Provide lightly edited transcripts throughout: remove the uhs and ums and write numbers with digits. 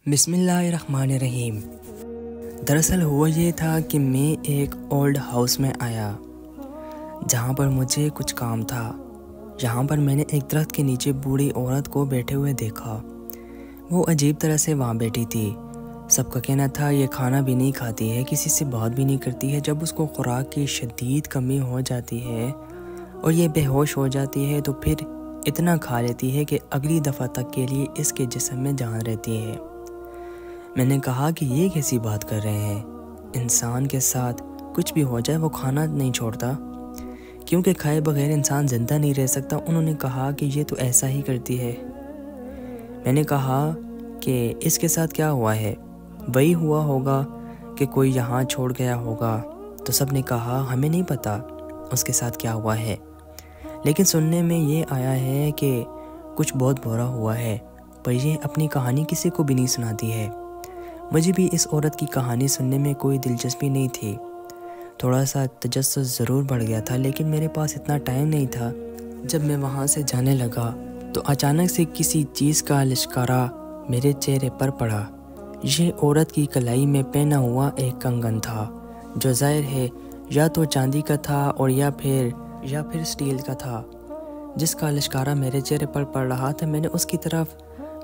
بسم اللہ الرحمن الرحیم۔ دراصل ہوا یہ تھا کہ میں ایک اولڈ ہاؤس میں آیا جہاں پر مجھے کچھ کام تھا۔ یہاں پر میں نے ایک درخت کے نیچے بوڑھی عورت کو بیٹھے ہوئے دیکھا۔ وہ عجیب طرح سے وہاں بیٹھی تھی۔ سب کا کہنا تھا یہ کھانا بھی نہیں کھاتی ہے، کسی سے بات بھی نہیں کرتی ہے۔ جب اس کو خوراک کی شدید کمی ہو جاتی ہے اور یہ بے ہوش ہو جاتی ہے تو پھر اتنا کھا لیتی ہے کہ اگلی دفعہ تک کے لیے اس کے جسم میں جان رہتی ہے۔ میں نے کہا کہ یہ کیسی بات کر رہے ہیں، انسان کے ساتھ کچھ بھی ہو جائے وہ کھانا نہیں چھوڑتا، کیونکہ کھائے بغیر انسان زندہ نہیں رہ سکتا۔ انہوں نے کہا کہ یہ تو ایسا ہی کرتی ہے۔ میں نے کہا کہ اس کے ساتھ کیا ہوا ہے؟ وہی ہوا ہوگا کہ کوئی یہاں چھوڑ گیا ہوگا۔ تو سب نے کہا ہمیں نہیں پتہ اس کے ساتھ کیا ہوا ہے، لیکن سننے میں یہ آیا ہے کہ کچھ بہت برا ہوا ہے، پر یہ اپنی کہانی کسی کو بھی نہیں سناتی ہے۔ مجھے بھی اس عورت کی کہانی سننے میں کوئی دلچسپی نہیں تھی، تھوڑا سا تجسس ضرور بڑھ گیا تھا، لیکن میرے پاس اتنا ٹائم نہیں تھا۔ جب میں وہاں سے جانے لگا تو اچانک سے کسی چیز کا لشکارہ میرے چہرے پر پڑا۔ یہ عورت کی کلائی میں پہنا ہوا ایک کنگن تھا، جو ظاہر ہے یا تو چاندی کا تھا اور یا پھر سٹیل کا تھا، جس کا لشکارہ میرے چہرے پر پڑ رہا تھا۔ میں نے اس کی طرف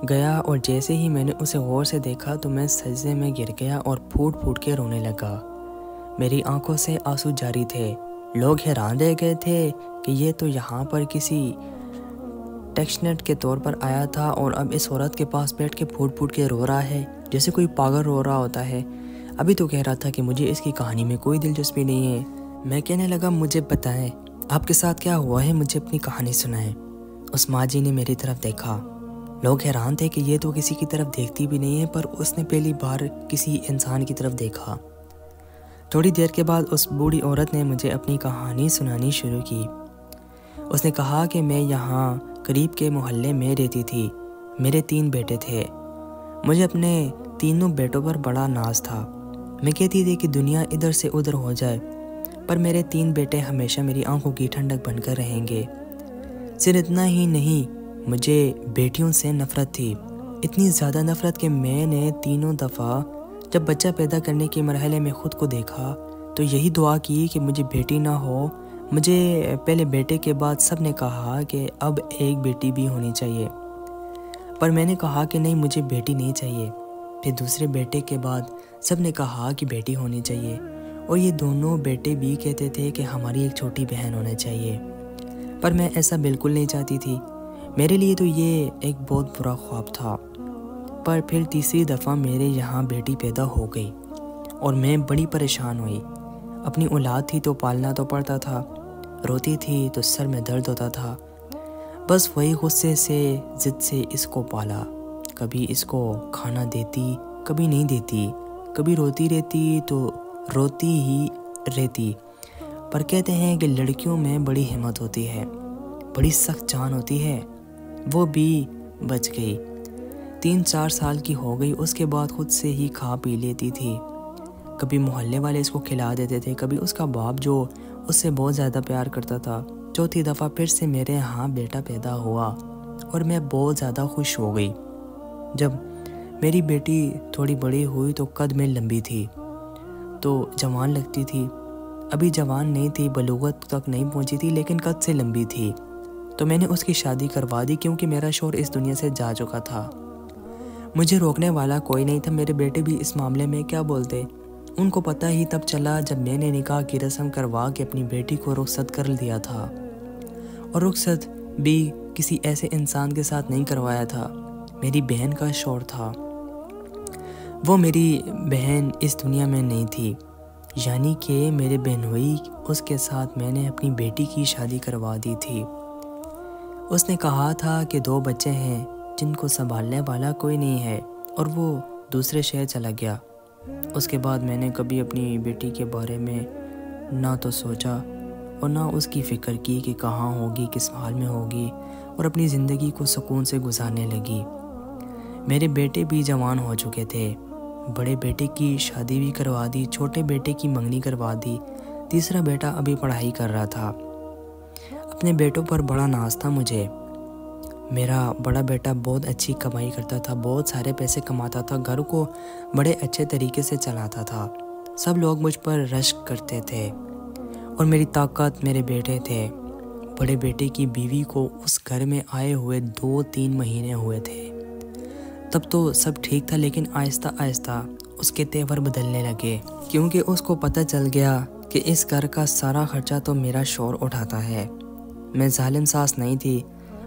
گیا اور جیسے ہی میں نے اسے غور سے دیکھا تو میں سجدے میں گر گیا اور پھوٹ پھوٹ کے رونے لگا۔ میری آنکھوں سے آنسو جاری تھے۔ لوگ حیران رہ گئے تھے کہ یہ تو یہاں پر کسی ٹیکسنٹ کے طور پر آیا تھا اور اب اس عورت کے پاس بیٹھ کے پھوٹ پھوٹ کے رو رہا ہے، جیسے کوئی پاگل رو رہا ہوتا ہے۔ ابھی تو کہہ رہا تھا کہ مجھے اس کی کہانی میں کوئی دلچسپی نہیں ہے۔ میں کہنے لگا مجھے بتائیں آپ کے ساتھ کیا ہوا ہے، مجھے اپنی کہانی سنائیں۔ اس ماں جی نے میری طرف دیکھا۔ لوگ حیران تھے کہ یہ تو کسی کی طرف دیکھتی بھی نہیں ہے، پر اس نے پہلی بار کسی انسان کی طرف دیکھا۔ تھوڑی دیر کے بعد اس بوڑھی عورت نے مجھے اپنی کہانی سنانی شروع کی۔ اس نے کہا کہ میں یہاں قریب کے محلے میں رہتی تھی، میرے 3 بیٹے تھے، مجھے اپنے تینوں بیٹوں پر بڑا ناز تھا۔ میں کہتی تھی کہ دنیا ادھر سے ادھر ہو جائے، پر میرے 3 بیٹے ہمیشہ میری آنکھوں کی ٹھنڈک بن کر رہیں گے۔ صرف اتنا ہی نہیں، مجھے بیٹیوں سے نفرت تھی، اتنی زیادہ نفرت کہ میں نے تینوں دفعہ جب بچہ پیدا کرنے کے مرحلے میں خود کو دیکھا تو یہی دعا کی کہ مجھے بیٹی نہ ہو۔ مجھے پہلے بیٹے کے بعد سب نے کہا کہ اب ایک بیٹی بھی ہونی چاہیے، پر میں نے کہا کہ نہیں، مجھے بیٹی نہیں چاہیے۔ پھر دوسرے بیٹے کے بعد سب نے کہا کہ بیٹی ہونی چاہیے، اور یہ دونوں بیٹے بھی کہتے تھے کہ ہماری ایک چھوٹی بہن ہونا چاہیے، پر میں ایسا بالکل نہیں چاہتی تھی۔ میرے لیے تو یہ ایک بہت برا خواب تھا۔ پر پھر تیسری دفعہ میرے یہاں بیٹی پیدا ہو گئی اور میں بڑی پریشان ہوئی۔ اپنی اولاد تھی تو پالنا تو پڑتا تھا، روتی تھی تو سر میں درد ہوتا تھا، بس وہی غصے سے ضد سے اس کو پالا۔ کبھی اس کو کھانا دیتی، کبھی نہیں دیتی، کبھی روتی رہتی تو روتی ہی رہتی۔ پر کہتے ہیں کہ لڑکیوں میں بڑی ہمت ہوتی ہے، بڑی سخت جان ہوتی ہے، وہ بھی بچ گئی۔ 3-4 سال کی ہو گئی، اس کے بعد خود سے ہی کھا پی لیتی تھی۔ کبھی محلے والے اس کو کھلا دیتے تھے، کبھی اس کا باپ جو اس سے بہت زیادہ پیار کرتا تھا۔ چوتھی دفعہ پھر سے میرے ہاں بیٹا پیدا ہوا اور میں بہت زیادہ خوش ہو گئی۔ جب میری بیٹی تھوڑی بڑی ہوئی تو قد میں لمبی تھی، تو جوان لگتی تھی۔ ابھی جوان نہیں تھی، بلوغت تک نہیں پہنچی تھی، لیکن قد سے لمبی تھی۔ تو میں نے اس کی شادی کروا دی، کیونکہ میرا شوہر اس دنیا سے جا چکا تھا۔ مجھے روکنے والا کوئی نہیں تھا۔ میرے بیٹے بھی اس معاملے میں کیا بولتے، ان کو پتہ ہی تب چلا جب میں نے نکاح کی رسم کروا کے اپنی بیٹی کو رخصت کر دیا تھا، اور رخصت بھی کسی ایسے انسان کے ساتھ نہیں کروایا تھا، میری بہن کا شوہر تھا۔ وہ میری بہن اس دنیا میں نہیں تھی، یعنی کہ میرے بہنوئی، اس کے ساتھ میں نے اپنی بیٹی کی شادی کروا دی تھی۔ اس نے کہا تھا کہ 2 بچے ہیں جن کو سنبھالنے والا کوئی نہیں ہے، اور وہ دوسرے شہر چلا گیا۔ اس کے بعد میں نے کبھی اپنی بیٹی کے بارے میں نہ تو سوچا اور نہ اس کی فکر کی کہ کہاں ہوگی، کس حال میں ہوگی، اور اپنی زندگی کو سکون سے گزارنے لگی۔ میرے بیٹے بھی جوان ہو چکے تھے، بڑے بیٹے کی شادی بھی کروا دی، چھوٹے بیٹے کی منگنی کروا دی، تیسرا بیٹا ابھی پڑھائی کر رہا تھا۔ اپنے بیٹوں پر بڑا ناز تھا مجھے۔ میرا بڑا بیٹا بہت اچھی کمائی کرتا تھا، بہت سارے پیسے کماتا تھا، گھر کو بڑے اچھے طریقے سے چلاتا تھا، سب لوگ مجھ پر رشک کرتے تھے اور میری طاقت میرے بیٹے تھے۔ بڑے بیٹے کی بیوی کو اس گھر میں آئے ہوئے 2-3 مہینے ہوئے تھے۔ تب تو سب ٹھیک تھا، لیکن آہستہ آہستہ اس کے تیور بدلنے لگے، کیونکہ اس کو پتہ چل گیا کہ اس گھر کا سارا خرچہ تو میرا شوہر اٹھاتا ہے۔ میں ظالم ساس نہیں تھی،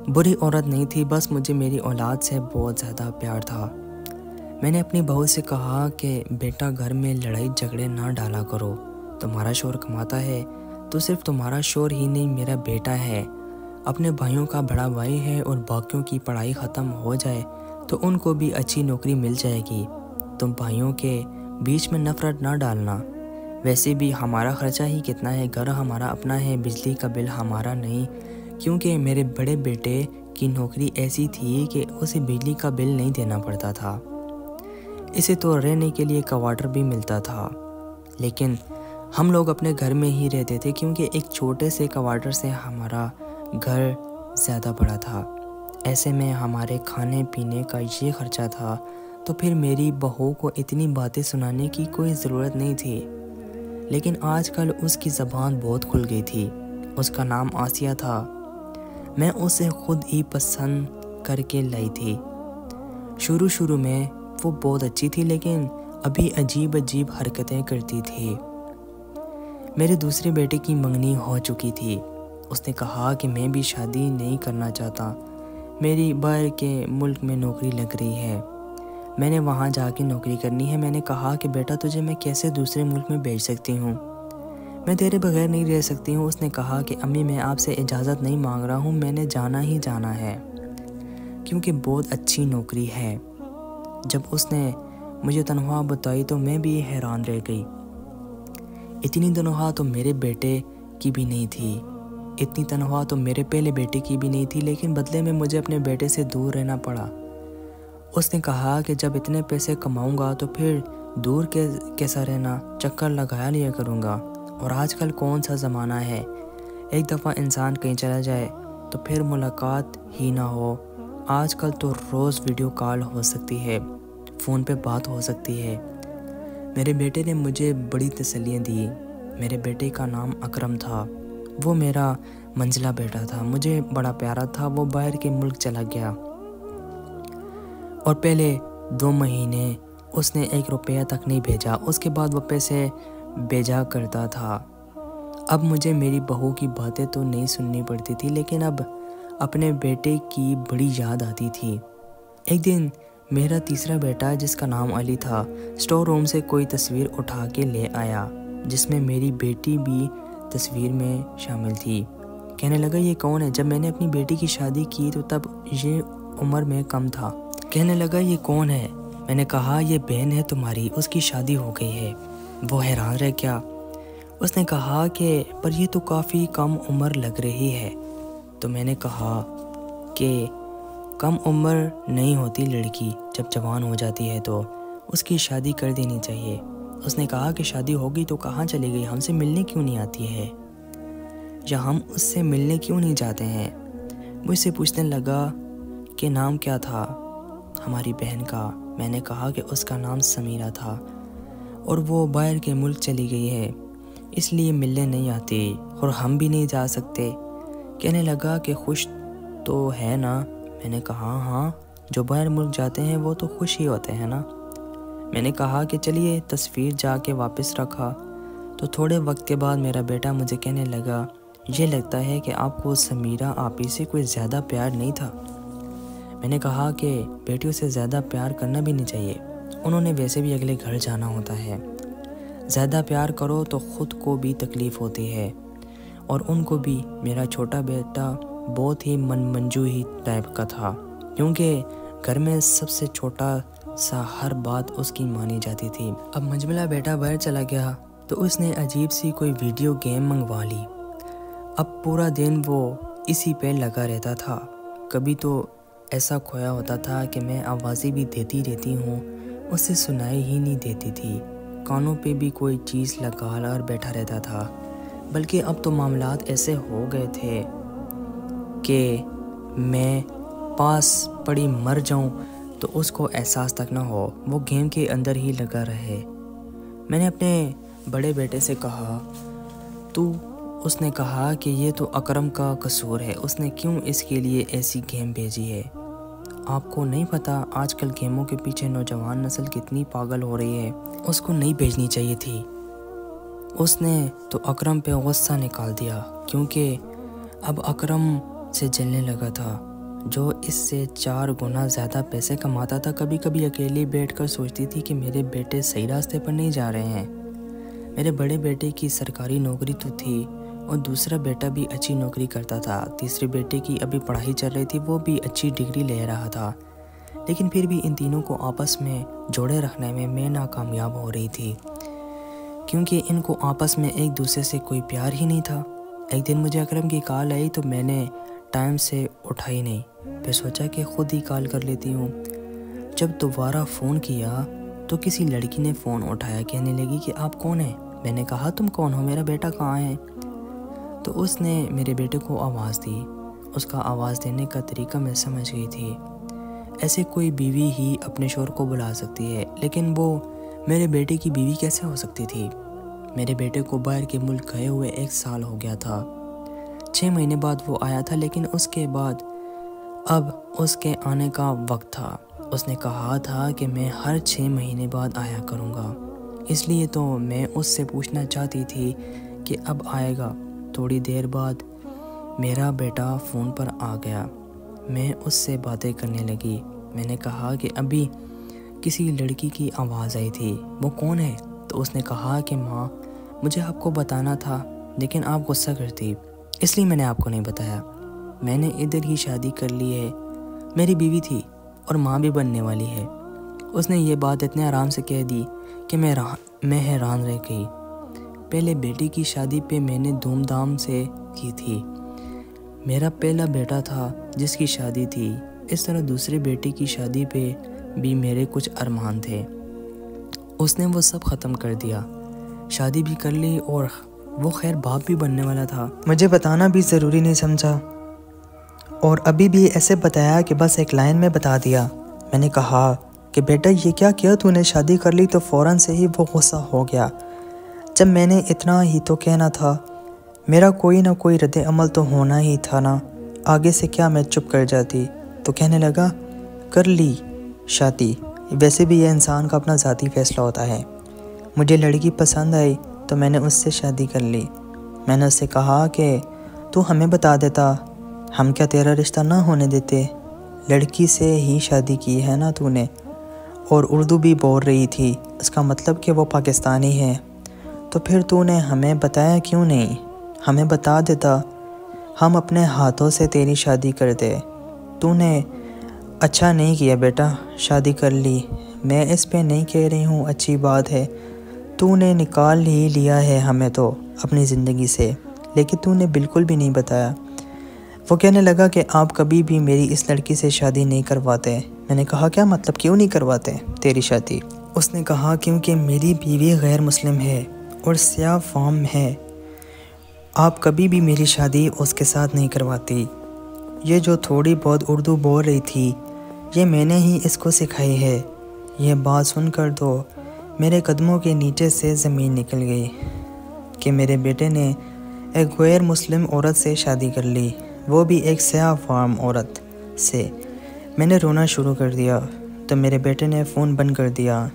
بری عورت نہیں تھی، بس مجھے میری اولاد سے بہت زیادہ پیار تھا۔ میں نے اپنی بہو سے کہا کہ بیٹا گھر میں لڑائی جھگڑے نہ ڈالا کرو، تمہارا شوہر کماتا ہے تو صرف تمہارا شوہر ہی نہیں، میرا بیٹا ہے، اپنے بھائیوں کا بڑا بھائی ہے، اور باقیوں کی پڑھائی ختم ہو جائے تو ان کو بھی اچھی نوکری مل جائے گی۔ تم بھائیوں کے بیچ میں نفرت نہ ڈالنا، ویسے بھی ہمارا خرچہ ہی کتنا ہے، گھر ہمارا اپنا ہے، بجلی کا بل ہمارا نہیں، کیونکہ میرے بڑے بیٹے کی نوکری ایسی تھی کہ اسے بجلی کا بل نہیں دینا پڑتا تھا، اسے تو رہنے کے لیے کوارٹر بھی ملتا تھا، لیکن ہم لوگ اپنے گھر میں ہی رہتے تھے کیونکہ ایک چھوٹے سے کوارٹر سے ہمارا گھر زیادہ بڑا تھا۔ ایسے میں ہمارے کھانے پینے کا یہ خرچہ تھا، تو پھر میری بہو کو اتنی باتیں سنانے کی کوئی ضرورت نہیں تھی۔ لیکن آج کل اس کی زبان بہت کھل گئی تھی۔ اس کا نام آسیہ تھا، میں اسے خود ہی پسند کر کے لائی تھی۔ شروع میں وہ بہت اچھی تھی، لیکن ابھی عجیب حرکتیں کرتی تھی۔ میرے دوسرے بیٹے کی منگنی ہو چکی تھی، اس نے کہا کہ میں بھی شادی نہیں کرنا چاہتا، میری باہر کے ملک میں نوکری لگ رہی ہے، میں نے وہاں جا کے نوکری کرنی ہے۔ میں نے کہا کہ بیٹا تجھے میں کیسے دوسرے ملک میں بھیج سکتی ہوں، میں تیرے بغیر نہیں رہ سکتی ہوں۔ اس نے کہا کہ امی میں آپ سے اجازت نہیں مانگ رہا ہوں، میں نے جانا ہی جانا ہے، کیونکہ بہت اچھی نوکری ہے۔ جب اس نے مجھے تنخواہ بتائی تو میں بھی حیران رہ گئی، اتنی تنخواہ تو میرے بیٹے کی بھی نہیں تھی، اتنی تنخواہ تو میرے پہلے بیٹے کی بھی نہیں تھی، لیکن بدلے میں مجھے اپنے بیٹے سے دور رہنا پڑا۔ اس نے کہا کہ جب اتنے پیسے کماؤں گا تو پھر دور کیسا رہنا، چکر لگایا لیا کروں گا، اور آج کل کون سا زمانہ ہے، ایک دفعہ انسان کہیں چلا جائے تو پھر ملاقات ہی نہ ہو۔ آج کل تو روز ویڈیو کال ہو سکتی ہے، فون پہ بات ہو سکتی ہے۔ میرے بیٹے نے مجھے بڑی تسلیاں دی۔ میرے بیٹے کا نام اکرم تھا، وہ میرا منجلا بیٹا تھا، مجھے بڑا پیارا تھا۔ وہ باہر کے ملک چلا گیا اور پہلے 2 مہینے اس نے 1 روپیہ تک نہیں بھیجا، اس کے بعد وہ پیسے بھیجا کرتا تھا۔ اب مجھے میری بہو کی باتیں تو نہیں سننی پڑتی تھی، لیکن اب اپنے بیٹے کی بڑی یاد آتی تھی۔ ایک دن میرا تیسرا بیٹا، جس کا نام علی تھا، اسٹور روم سے کوئی تصویر اٹھا کے لے آیا جس میں میری بیٹی بھی تصویر میں شامل تھی۔ کہنے لگا یہ کون ہے؟ جب میں نے اپنی بیٹی کی شادی کی تو تب یہ عمر میں کم تھا۔ کہنے لگا یہ کون ہے؟ میں نے کہا یہ بہن ہے تمہاری، اس کی شادی ہو گئی ہے۔ وہ حیران رہ گیا۔ اس نے کہا کہ پر یہ تو کافی کم عمر لگ رہی ہے۔ تو میں نے کہا کہ کم عمر نہیں ہوتی لڑکی، جب جوان ہو جاتی ہے تو اس کی شادی کر دینی چاہیے۔ اس نے کہا کہ شادی ہوگی تو کہاں چلی گئی، ہم سے ملنے کیوں نہیں آتی ہے، یا ہم اس سے ملنے کیوں نہیں جاتے ہیں؟ مجھ سے پوچھنے لگا کہ نام کیا تھا ہماری بہن کا۔ میں نے کہا کہ اس کا نام سمیرہ تھا اور وہ باہر کے ملک چلی گئی ہے، اس لیے ملنے نہیں آتی اور ہم بھی نہیں جا سکتے۔ کہنے لگا کہ خوش تو ہے نا؟ میں نے کہا ہاں، جو باہر ملک جاتے ہیں وہ تو خوش ہی ہوتے ہیں نا۔ میں نے کہا کہ چلیے تصویر جا کے واپس رکھا تو تھوڑے وقت کے بعد میرا بیٹا مجھے کہنے لگا یہ لگتا ہے کہ آپ کو سمیرہ آپی سے کوئی زیادہ پیار نہیں تھا۔ میں نے کہا کہ بیٹیوں سے زیادہ پیار کرنا بھی نہیں چاہیے، انہوں نے ویسے بھی اگلے گھر جانا ہوتا ہے، زیادہ پیار کرو تو خود کو بھی تکلیف ہوتی ہے اور ان کو بھی۔ میرا چھوٹا بیٹا بہت ہی منجو ہی ٹائپ کا تھا، کیونکہ گھر میں سب سے چھوٹا سا ہر بات اس کی مانی جاتی تھی۔ اب منجملہ بیٹا باہر چلا گیا تو اس نے عجیب سی کوئی ویڈیو گیم منگوا لی۔ اب پورا دن وہ اسی پہ لگا رہتا تھا، کبھی تو ایسا کھویا ہوتا تھا کہ میں آوازیں بھی دیتی رہتی ہوں، اسے سنائی ہی نہیں دیتی تھی، کانوں پہ بھی کوئی چیز لگا کر بیٹھا رہتا تھا۔ بلکہ اب تو معاملات ایسے ہو گئے تھے کہ میں پاس پڑی مر جاؤں تو اس کو احساس تک نہ ہو، وہ گیم کے اندر ہی لگا رہے۔ میں نے اپنے بڑے بیٹے سے کہا اس نے کہا کہ یہ تو اکرم کا قصور ہے، اس نے کیوں اس کے لیے ایسی گیم بھیجی ہے؟ آپ کو نہیں پتہ آج کل گیموں کے پیچھے نوجوان نسل کتنی پاگل ہو رہی ہے، اس کو نہیں بھیجنی چاہیے تھی۔ اس نے تو اکرم پہ غصہ نکال دیا، کیونکہ اب اکرم سے جلنے لگا تھا، جو اس سے 4 گنا زیادہ پیسے کماتا تھا۔ کبھی کبھی اکیلی بیٹھ کر سوچتی تھی کہ میرے بیٹے صحیح راستے پر نہیں جا رہے ہیں۔ میرے بڑے بیٹے کی سرکاری نوکری تو تھی اور دوسرا بیٹا بھی اچھی نوکری کرتا تھا، تیسرے بیٹے کی ابھی پڑھائی چل رہی تھی، وہ بھی اچھی ڈگری لے رہا تھا، لیکن پھر بھی ان تینوں کو آپس میں جوڑے رکھنے میں ناکامیاب ہو رہی تھی، کیونکہ ان کو آپس میں ایک دوسرے سے کوئی پیار ہی نہیں تھا۔ ایک دن مجھے اکرم کی کال آئی تو میں نے ٹائم سے اٹھائی نہیں، پھر سوچا کہ خود ہی کال کر لیتی ہوں۔ جب دوبارہ فون کیا تو کسی لڑکی نے فون اٹھایا، کہنے لگی کہ آپ کون ہیں؟ میں نے کہا تم کون ہو، میرا بیٹا کہاں ہے؟ تو اس نے میرے بیٹے کو آواز دی۔ اس کا آواز دینے کا طریقہ میں سمجھ گئی تھی، ایسے کوئی بیوی ہی اپنے شوہر کو بلا سکتی ہے، لیکن وہ میرے بیٹے کی بیوی کیسے ہو سکتی تھی؟ میرے بیٹے کو باہر کے ملک گئے ہوئے 1 سال ہو گیا تھا، 6 مہینے بعد وہ آیا تھا، لیکن اس کے بعد اب اس کے آنے کا وقت تھا۔ اس نے کہا تھا کہ میں ہر 6 مہینے بعد آیا کروں گا، اس لیے تو میں اس سے پوچھنا چاہتی تھی کہ اب آئے گا۔ تھوڑی دیر بعد میرا بیٹا فون پر آ گیا، میں اس سے باتیں کرنے لگی۔ میں نے کہا کہ ابھی کسی لڑکی کی آواز آئی تھی، وہ کون ہے؟ تو اس نے کہا کہ ماں مجھے آپ کو بتانا تھا، لیکن آپ غصہ کرتی، اس لیے میں نے آپ کو نہیں بتایا۔ میں نے ادھر ہی شادی کر لی ہے، میری بیوی تھی اور ماں بھی بننے والی ہے۔ اس نے یہ بات اتنے آرام سے کہہ دی کہ میں حیران رہ گئی۔ پہلے بیٹی کی شادی پہ میں نے دھوم دھام سے کی تھی، میرا پہلا بیٹا تھا جس کی شادی تھی، اس طرح دوسرے بیٹے کی شادی پہ بھی میرے کچھ ارمان تھے، اس نے وہ سب ختم کر دیا، شادی بھی کر لی اور وہ خیر باپ بھی بننے والا تھا۔ مجھے بتانا بھی ضروری نہیں سمجھا اور ابھی بھی ایسے بتایا کہ بس ایک لائن میں بتا دیا۔ میں نے کہا کہ بیٹا یہ کیا کیا تو نے، شادی کر لی؟ تو فوراً سے ہی وہ غصہ ہو گیا۔ جب میں نے اتنا ہی تو کہنا تھا، میرا کوئی نہ کوئی رد عمل تو ہونا ہی تھا نا، آگے سے کیا میں چپ کر جاتی؟ تو کہنے لگا کر لی شادی، ویسے بھی یہ انسان کا اپنا ذاتی فیصلہ ہوتا ہے، مجھے لڑکی پسند آئی تو میں نے اس سے شادی کر لی۔ میں نے اس سے کہا کہ تو ہمیں بتا دیتا، ہم کیا تیرا رشتہ نہ ہونے دیتے؟ لڑکی سے ہی شادی کی ہے نا تو نے، اور اردو بھی بول رہی تھی، اس کا مطلب کہ وہ پاکستانی ہے، تو پھر تو نے ہمیں بتایا کیوں نہیں؟ ہمیں بتا دیتا، ہم اپنے ہاتھوں سے تیری شادی کر دے۔ تو نے اچھا نہیں کیا بیٹا، شادی کر لی، میں اس پہ نہیں کہہ رہی ہوں اچھی بات ہے، تو نے نکال ہی لیا ہے ہمیں تو اپنی زندگی سے، لیکن تو نے بالکل بھی نہیں بتایا۔ وہ کہنے لگا کہ آپ کبھی بھی میری اس لڑکی سے شادی نہیں کرواتے۔ میں نے کہا کیا مطلب، کیوں نہیں کرواتے تیری شادی؟ اس نے کہا کیونکہ میری بیوی غیر مسلم ہے اور سیاہ فام ہے، آپ کبھی بھی میری شادی اس کے ساتھ نہیں کرواتی۔ یہ جو تھوڑی بہت اردو بول رہی تھی یہ میں نے ہی اس کو سکھائی ہے۔ یہ بات سن کر تو میرے قدموں کے نیچے سے زمین نکل گئی کہ میرے بیٹے نے ایک غیر مسلم عورت سے شادی کر لی، وہ بھی ایک سیاہ فام عورت سے۔ میں نے رونا شروع کر دیا تو میرے بیٹے نے فون بند کر دیا۔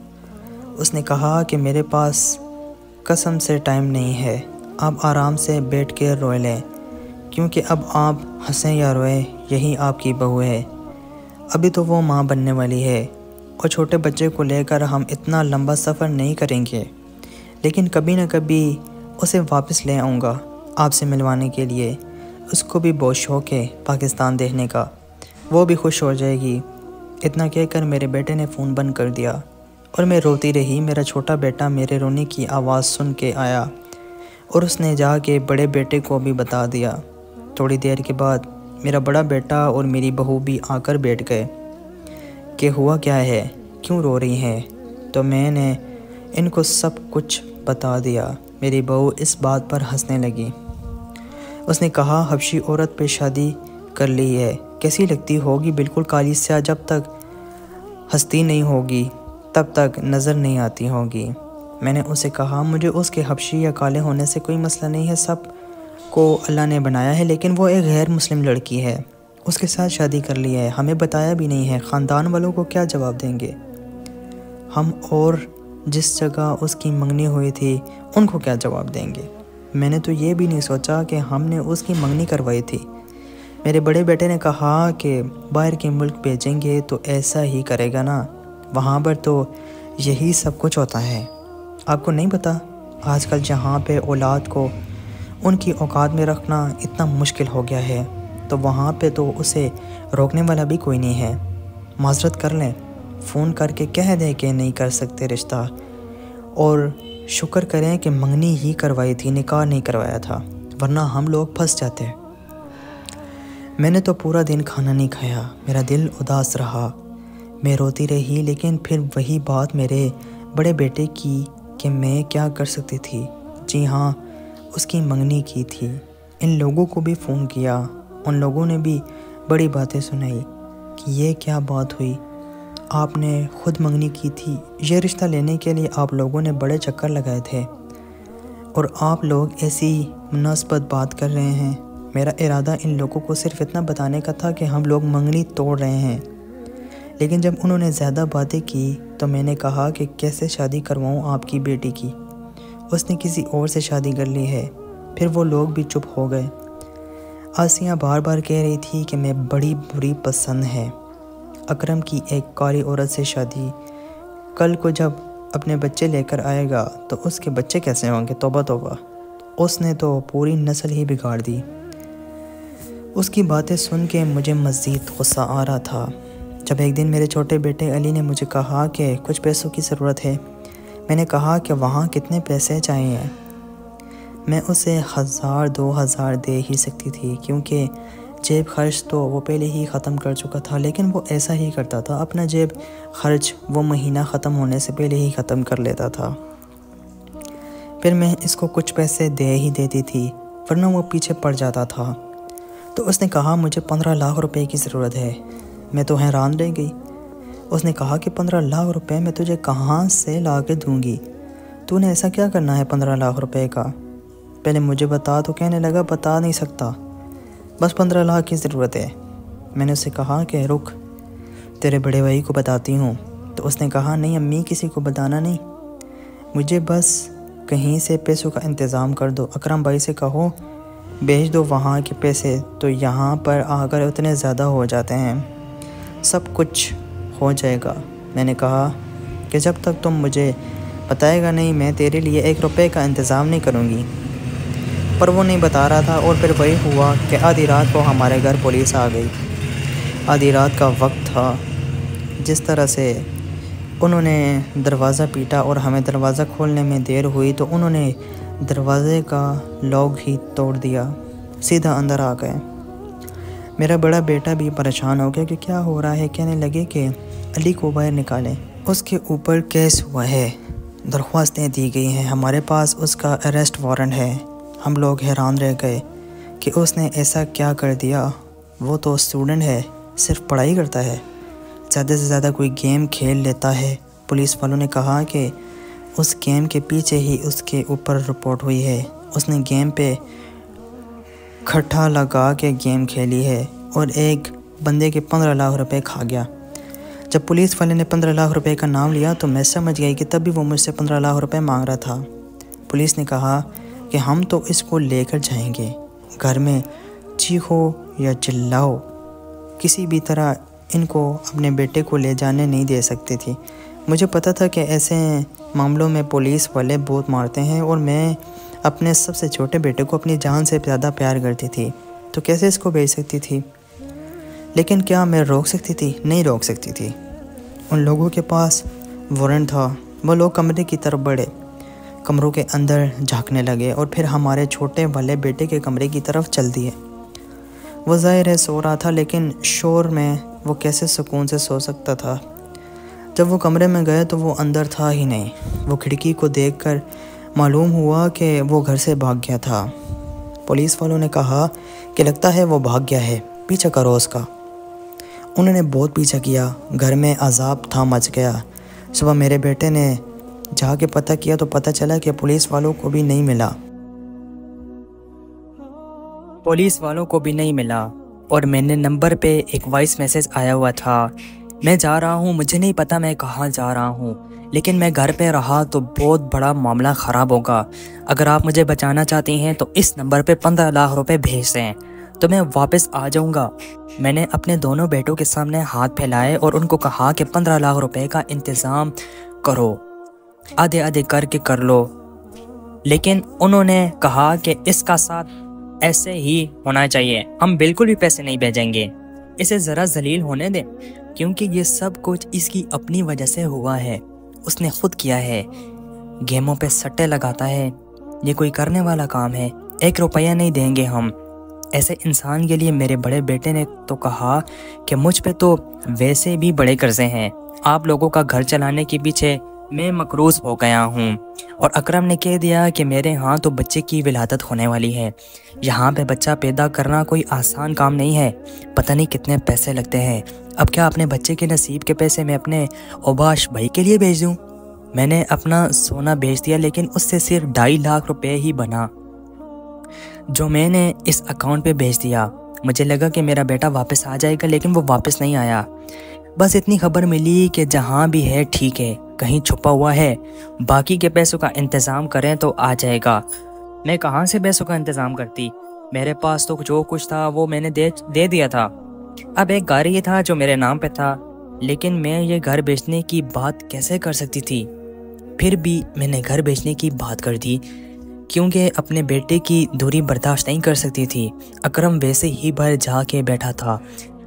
اس نے کہا کہ میرے پاس قسم سے ٹائم نہیں ہے، آپ آرام سے بیٹھ کے روئے لیں، کیونکہ اب آپ ہنسیں یا روئیں یہی آپ کی بہو ہے، ابھی تو وہ ماں بننے والی ہے، اور چھوٹے بچے کو لے کر ہم اتنا لمبا سفر نہیں کریں گے، لیکن کبھی نہ کبھی اسے واپس لے آؤں گا آپ سے ملوانے کے لیے، اس کو بھی بہت شوق ہے پاکستان دیکھنے کا، وہ بھی خوش ہو جائے گی۔ اتنا کہہ کر میرے بیٹے نے فون بند کر دیا اور میں روتی رہی۔ میرا چھوٹا بیٹا میرے رونے کی آواز سن کے آیا اور اس نے جا کے بڑے بیٹے کو بھی بتا دیا۔ تھوڑی دیر کے بعد میرا بڑا بیٹا اور میری بہو بھی آ کر بیٹھ گئے کہ ہوا کیا ہے، کیوں رو رہی ہیں؟ تو میں نے ان کو سب کچھ بتا دیا۔ میری بہو اس بات پر ہنسنے لگی۔ اس نے کہا حبشی عورت پہ شادی کر لی ہے، کیسی لگتی ہوگی، بالکل کالی سیاہ، جب تک ہستی نہیں ہوگی تب تک نظر نہیں آتی ہوگی۔ میں نے اسے کہا مجھے اس کے حبشی یا کالے ہونے سے کوئی مسئلہ نہیں ہے، سب کو اللہ نے بنایا ہے، لیکن وہ ایک غیر مسلم لڑکی ہے، اس کے ساتھ شادی کر لی ہے، ہمیں بتایا بھی نہیں ہے، خاندان والوں کو کیا جواب دیں گے ہم، اور جس جگہ اس کی منگنی ہوئی تھی ان کو کیا جواب دیں گے۔ میں نے تو یہ بھی نہیں سوچا کہ ہم نے اس کی منگنی کروائی تھی۔ میرے بڑے بیٹے نے کہا کہ باہر کے ملک بھیجیں گے تو ایسا ہی کرے گا نا، وہاں پر تو یہی سب کچھ ہوتا ہے، آپ کو نہیں پتا آج کل جہاں پہ اولاد کو ان کی اوقات میں رکھنا اتنا مشکل ہو گیا ہے، تو وہاں پہ تو اسے روکنے والا بھی کوئی نہیں ہے۔ معذرت کر لیں، فون کر کے کہہ دیں کہ نہیں کر سکتے رشتہ، اور شکر کریں کہ منگنی ہی کروائی تھی، نکاح نہیں کروایا تھا، ورنہ ہم لوگ پھنس جاتے۔ میں نے تو پورا دن کھانا نہیں کھایا، میرا دل اداس رہا، میں روتی رہی، لیکن پھر وہی بات میرے بڑے بیٹے کی کہ میں کیا کر سکتی تھی۔ جی ہاں، اس کی منگنی کی تھی، ان لوگوں کو بھی فون کیا، ان لوگوں نے بھی بڑی باتیں سنائی کہ یہ کیا بات ہوئی، آپ نے خود منگنی کی تھی، یہ رشتہ لینے کے لیے آپ لوگوں نے بڑے چکر لگائے تھے، اور آپ لوگ ایسی مناسبت بات کر رہے ہیں۔ میرا ارادہ ان لوگوں کو صرف اتنا بتانے کا تھا کہ ہم لوگ منگنی توڑ رہے ہیں، لیکن جب انہوں نے زیادہ باتیں کی تو میں نے کہا کہ کیسے شادی کرواؤں آپ کی بیٹی کی، اس نے کسی اور سے شادی کر لی ہے۔ پھر وہ لوگ بھی چپ ہو گئے۔ آسیہ بار بار کہہ رہی تھی کہ میں بڑی بری پسند ہے اکرم کی ایک کاری عورت سے شادی، کل کو جب اپنے بچے لے کر آئے گا تو اس کے بچے کیسے ہوں گے، توبہ توبہ، اس نے تو پوری نسل ہی بگاڑ دی۔ اس کی باتیں سن کے مجھے مزید غصہ آ رہا تھا۔ جب ایک دن میرے چھوٹے بیٹے علی نے مجھے کہا کہ کچھ پیسوں کی ضرورت ہے، میں نے کہا کہ وہاں کتنے پیسے چاہیے، میں اسے 1000-2000 دے ہی سکتی تھی، کیونکہ جیب خرچ تو وہ پہلے ہی ختم کر چکا تھا، لیکن وہ ایسا ہی کرتا تھا، اپنا جیب خرچ وہ مہینہ ختم ہونے سے پہلے ہی ختم کر لیتا تھا۔ پھر میں اس کو کچھ پیسے دے ہی دیتی تھی، ورنہ وہ پیچھے پڑ جاتا تھا۔ تو اس نے کہا مجھے 15 لاکھ روپے کی ضرورت ہے۔ میں تو حیران رہ گئی۔ اس نے کہا کہ 15 لاکھ روپے میں تجھے کہاں سے لا کے دوں گی، تو نے ایسا کیا کرنا ہے 15 لاکھ روپے کا، پہلے مجھے بتا۔ تو کہنے لگا بتا نہیں سکتا، بس 15 لاکھ کی ضرورت ہے۔ میں نے اسے کہا کہ رک، تیرے بڑے بھائی کو بتاتی ہوں۔ تو اس نے کہا نہیں امی، کسی کو بتانا نہیں، مجھے بس کہیں سے پیسوں کا انتظام کر دو، اکرم بھائی سے کہو بھیج دو وہاں کے پیسے، تو یہاں پر آ کر اتنے زیادہ ہو جاتے ہیں، سب کچھ ہو جائے گا۔ میں نے کہا کہ جب تک تم مجھے بتائے گا نہیں میں تیرے لیے 1 روپے کا انتظام نہیں کروں گی، پر وہ نہیں بتا رہا تھا۔ اور پھر وہی ہوا کہ آدھی رات کو ہمارے گھر پولیس آ گئی۔ آدھی رات کا وقت تھا، جس طرح سے انہوں نے دروازہ پیٹا اور ہمیں دروازہ کھولنے میں دیر ہوئی تو انہوں نے دروازے کا لاک ہی توڑ دیا، سیدھا اندر آ گئے۔ میرا بڑا بیٹا بھی پریشان ہو گیا کہ کیا ہو رہا ہے، کہنے لگے کہ علی کو باہر نکالیں، اس کے اوپر کیس ہوا ہے، درخواستیں دی گئی ہیں، ہمارے پاس اس کا اریسٹ وارنٹ ہے۔ ہم لوگ حیران رہ گئے کہ اس نے ایسا کیا کر دیا، وہ تو اسٹوڈنٹ ہے، صرف پڑھائی کرتا ہے، زیادہ سے زیادہ کوئی گیم کھیل لیتا ہے۔ پولیس والوں نے کہا کہ اس گیم کے پیچھے ہی اس کے اوپر رپورٹ ہوئی ہے، اس نے گیم پہ کھٹا لگا کے گیم کھیلی ہے اور ایک بندے کے 15 لاکھ روپے کھا گیا۔ جب پولیس والے نے 15 لاکھ روپے کا نام لیا تو میں سمجھ گئی کہ تب بھی وہ مجھ سے 15 لاکھ روپے مانگ رہا تھا۔ پولیس نے کہا کہ ہم تو اس کو لے کر جائیں گے، گھر میں چیخو یا چلاؤ، کسی بھی طرح ان کو اپنے بیٹے کو لے جانے نہیں دے سکتی تھی۔ مجھے پتہ تھا کہ ایسے معاملوں میں پولیس والے بہت مارتے ہیں، اور میں اپنے سب سے چھوٹے بیٹے کو اپنی جان سے زیادہ پیار کرتی تھی، تو کیسے اس کو بھیج سکتی تھی؟ لیکن کیا میں روک سکتی تھی؟ نہیں روک سکتی تھی۔ ان لوگوں کے پاس وارنٹ تھا، وہ لوگ کمرے کی طرف بڑھے، کمروں کے اندر جھانکنے لگے اور پھر ہمارے چھوٹے والے بیٹے کے کمرے کی طرف چل دیے۔ وہ ظاہر ہے سو رہا تھا، لیکن شور میں وہ کیسے سکون سے سو سکتا تھا؟ جب وہ کمرے میں گئے تو وہ اندر تھا ہی نہیں۔ وہ کھڑکی کو دیکھ کر معلوم ہوا کہ وہ گھر سے بھاگ گیا تھا۔ پولیس والوں نے کہا کہ لگتا ہے وہ بھاگ گیا ہے، پیچھا کرو اس کا۔ انہوں نے بہت پیچھا کیا، گھر میں عذاب تھا مچ گیا۔ صبح میرے بیٹے نے جا کے پتہ کیا تو پتہ چلا کہ پولیس والوں کو بھی نہیں ملا اور میں نے نمبر پہ ایک وائس میسیج آیا ہوا تھا، میں جا رہا ہوں، مجھے نہیں پتہ میں کہاں جا رہا ہوں، لیکن میں گھر پہ رہا تو بہت بڑا معاملہ خراب ہوگا۔ اگر آپ مجھے بچانا چاہتی ہیں تو اس نمبر پہ 15 لاکھ روپے بھیج دیں تو میں واپس آ جاؤں گا۔ میں نے اپنے دونوں بیٹوں کے سامنے ہاتھ پھیلائے اور ان کو کہا کہ 15 لاکھ روپے کا انتظام کرو، آدھے آدھے کر کے کر لو، لیکن انہوں نے کہا کہ اس کا ساتھ ایسے ہی ہونا چاہیے، ہم بالکل بھی پیسے نہیں بھیجیں گے، اسے ذرا ذلیل ہونے دیں، کیونکہ یہ سب کچھ اس کی اپنی وجہ سے ہوا ہے، اس نے خود کیا ہے، گیموں پہ سٹے لگاتا ہے، یہ کوئی کرنے والا کام ہے، 1 روپیہ نہیں دیں گے ہم۔ ایسے انسان کے لیے میرے بڑے بیٹے نے تو کہا کہ مجھ پہ تو ویسے بھی بڑے قرضے ہیں، آپ لوگوں کا گھر چلانے کے پیچھے میں مقروض ہو گیا ہوں، اور اکرم نے کہہ دیا کہ میرے ہاں تو بچے کی ولادت ہونے والی ہے، یہاں پہ بچہ پیدا کرنا کوئی آسان کام نہیں ہے، پتہ نہیں کتنے پیسے لگتے ہیں، اب کیا اپنے بچے کے نصیب کے پیسے میں اپنے اوباش بھائی کے لیے بھیج دوں؟ میں نے اپنا سونا بیچ دیا، لیکن اس سے صرف 2.5 لاکھ روپے ہی بنا جو میں نے اس اکاؤنٹ پہ بھیج دیا۔ مجھے لگا کہ میرا بیٹا واپس آ جائے گا، لیکن وہ واپس نہیں آیا۔ بس اتنی خبر ملی کہ جہاں بھی ہے ٹھیک ہے، کہیں چھپا ہوا ہے، باقی کے پیسوں کا انتظام کریں تو آ جائے گا۔ میں کہاں سے پیسوں کا انتظام کرتی؟ میرے پاس تو جو کچھ تھا وہ میں نے دے دیا تھا۔ اب ایک گھر یہ تھا جو میرے نام پہ تھا، لیکن میں یہ گھر بیچنے کی بات کیسے کر سکتی تھی؟ پھر بھی میں نے گھر بیچنے کی بات کر دی، کیونکہ اپنے بیٹے کی دوری برداشت نہیں کر سکتی تھی۔ اکرم ویسے ہی باہر جا کے بیٹھا تھا،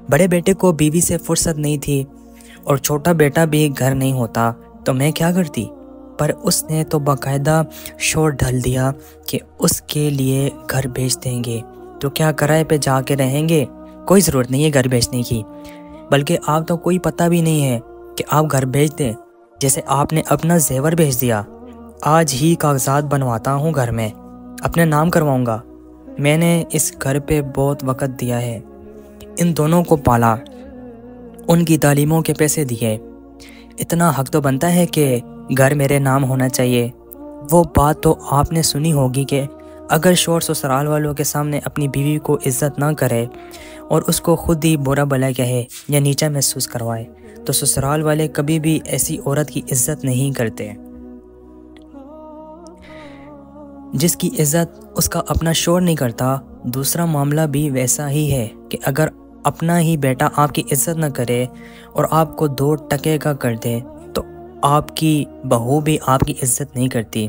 بڑے بیٹے کو بیوی سے فرصت نہیں تھی، اور چھوٹا بیٹا بھی گھر نہیں ہوتا تو میں کیا کرتی؟ پر اس نے تو باقاعدہ شور ڈھال دیا کہ اس کے لیے گھر بیچ دیں گے تو کیا کرائے پہ جا کے رہیں گے، کوئی ضرورت نہیں ہے گھر بیچنے کی، بلکہ آپ تو کوئی پتہ بھی نہیں ہے کہ آپ گھر بیچ دیں، جیسے آپ نے اپنا زیور بیچ دیا۔ آج ہی کاغذات بنواتا ہوں، گھر میں اپنے نام کرواؤں گا۔ میں نے اس گھر پہ بہت وقت دیا ہے، ان دونوں کو پالا، ان کی تعلیموں کے پیسے دیے، اتنا حق تو بنتا ہے کہ گھر میرے نام ہونا چاہیے۔ وہ بات تو آپ نے سنی ہوگی کہ اگر شوہر سسرال والوں کے سامنے اپنی بیوی کو عزت نہ کرے اور اس کو خود ہی برا بھلا کہے یا نیچا محسوس کروائے تو سسرال والے کبھی بھی ایسی عورت کی عزت نہیں کرتے۔ جس کی عزت اس کا اپنا شوہر نہیں کرتا، دوسرا معاملہ بھی ویسا ہی ہے کہ اگر اپنا ہی بیٹا آپ کی عزت نہ کرے اور آپ کو 2 ٹکے کا کر دے تو آپ کی بہو بھی آپ کی عزت نہیں کرتی،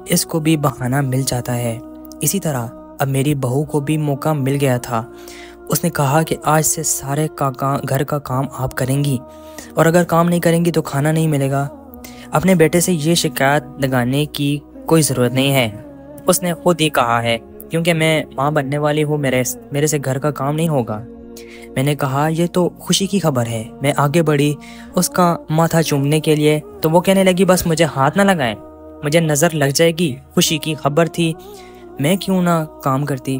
اس کو بھی بہانہ مل جاتا ہے۔ اسی طرح اب میری بہو کو بھی موقع مل گیا تھا، اس نے کہا کہ آج سے سارے گھر کا کام آپ کریں گی، اور اگر کام نہیں کریں گی تو کھانا نہیں ملے گا۔ اپنے بیٹے سے یہ شکایت لگانے کی کوئی ضرورت نہیں ہے، اس نے خود ہی کہا ہے، کیونکہ میں ماں بننے والی ہوں، میرے سے گھر کا کام نہیں ہوگا۔ میں نے کہا یہ تو خوشی کی خبر ہے۔ میں آگے بڑھی اس کا ماتھا چومنے کے لیے تو وہ کہنے لگی بس مجھے ہاتھ نہ لگائیں، مجھے نظر لگ جائے گی، خوشی کی خبر تھی، میں کیوں نہ کام کرتی،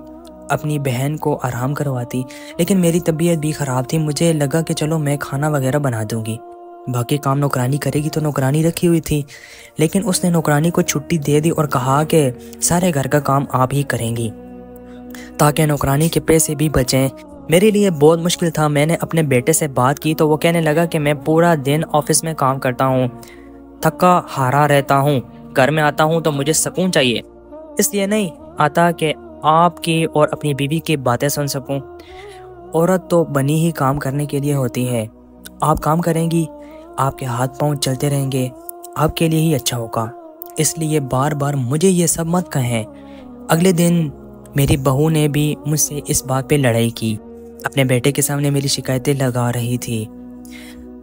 اپنی بہن کو آرام کرواتی، لیکن میری طبیعت بھی خراب تھی، مجھے لگا کہ چلو میں کھانا وغیرہ بنا دوں گی، باقی کام نوکرانی کرے گی تو نوکرانی رکھی ہوئی تھی، لیکن اس نے نوکرانی کو چھٹی دے دی اور کہا کہ سارے گھر کا کام آپ ہی کریں گی تاکہ نوکرانی کے پیسے بھی بچیں۔ میرے لیے بہت مشکل تھا۔ میں نے اپنے بیٹے سے بات کی تو وہ کہنے لگا کہ میں پورا دن آفس میں کام کرتا ہوں، تھکا ہارا رہتا ہوں، گھر میں آتا ہوں تو مجھے سکون چاہیے، اس لیے نہیں آتا کہ آپ کی اور اپنی بیوی کی باتیں سن سکوں۔ عورت تو بنی ہی کام کرنے کے لیے ہوتی ہے، آپ کام کریں گی، آپ کے ہاتھ پاؤں چلتے رہیں گے، آپ کے لیے ہی اچھا ہوگا، اس لیے بار بار مجھے یہ سب مت کہیں۔ اگلے دن میری بہو نے بھی مجھ سے اس بات پہ لڑائی کی، اپنے بیٹے کے سامنے میری شکایتیں لگا رہی تھی،